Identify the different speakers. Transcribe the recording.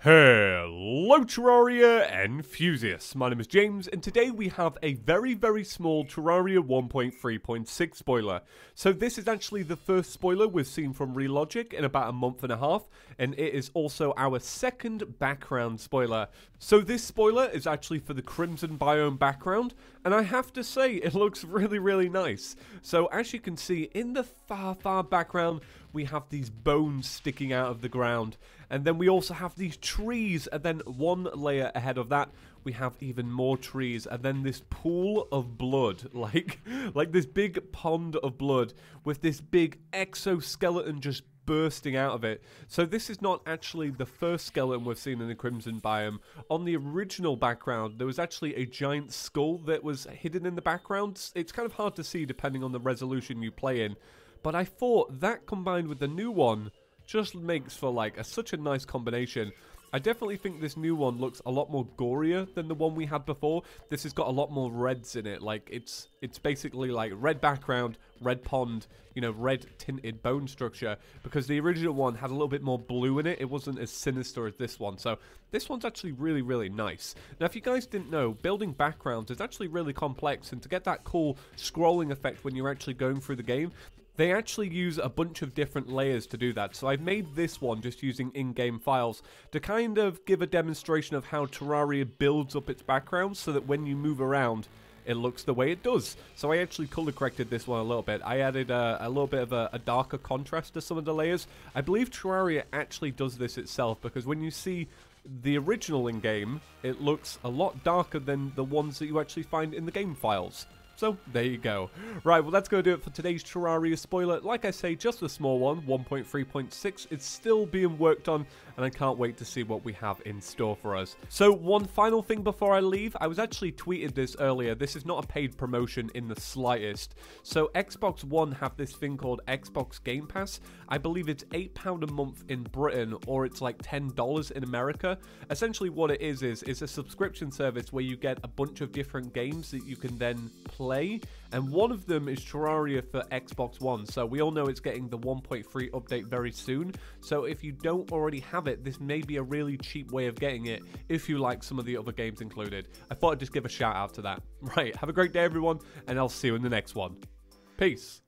Speaker 1: Hello Terraria enthusiasts, my name is James and today we have a very small Terraria 1.3.6 spoiler. So this is actually the first spoiler we've seen from Relogic in about a month and a half, and it is also our second background spoiler. So this spoiler is actually for the Crimson biome background, and I have to say it looks really nice. So as you can see in the far background, we have these bones sticking out of the ground, and then we also have these trees, and then one layer ahead of that we have even more trees, and then this pool of blood, like this big pond of blood with this big exoskeleton just bursting out of it. So this is not actually the first skeleton we've seen in the Crimson biome. On the original background, there was actually a giant skull that was hidden in the background. It's kind of hard to see depending on the resolution you play in, but I thought that combined with the new one just makes for like such a nice combination. I definitely think this new one looks a lot more gorier than the one we had before. This has got a lot more reds in it. Like it's basically like red background, red pond, you know, red tinted bone structure, because the original one had a little bit more blue in it. It wasn't as sinister as this one. So this one's actually really nice. Now, if you guys didn't know, building backgrounds is actually really complex, and to get that cool scrolling effect when you're actually going through the game, they actually use a bunch of different layers to do that. So I've made this one just using in-game files to kind of give a demonstration of how Terraria builds up its background so that when you move around, it looks the way it does. So I actually color corrected this one a little bit. I added a little bit of a darker contrast to some of the layers. I believe Terraria actually does this itself, because when you see the original in-game, it looks a lot darker than the ones that you actually find in the game files. So, there you go. Right, well, that's going to do it for today's Terraria spoiler. Like I say, just a small one, 1.3.6. It's still being worked on, and I can't wait to see what we have in store for us. So, one final thing before I leave. I was actually tweeted this earlier. This is not a paid promotion in the slightest. So, Xbox One have this thing called Xbox Game Pass. I believe it's £8 a month in Britain, or it's like $10 in America. Essentially, what it is it's a subscription service where you get a bunch of different games that you can then play, and one of them is Terraria for Xbox One. So we all know it's getting the 1.3 update very soon, so if you don't already have it, this may be a really cheap way of getting it if you like some of the other games included. I thought I'd just give a shout out to that. Right, have a great day everyone, and I'll see you in the next one. Peace.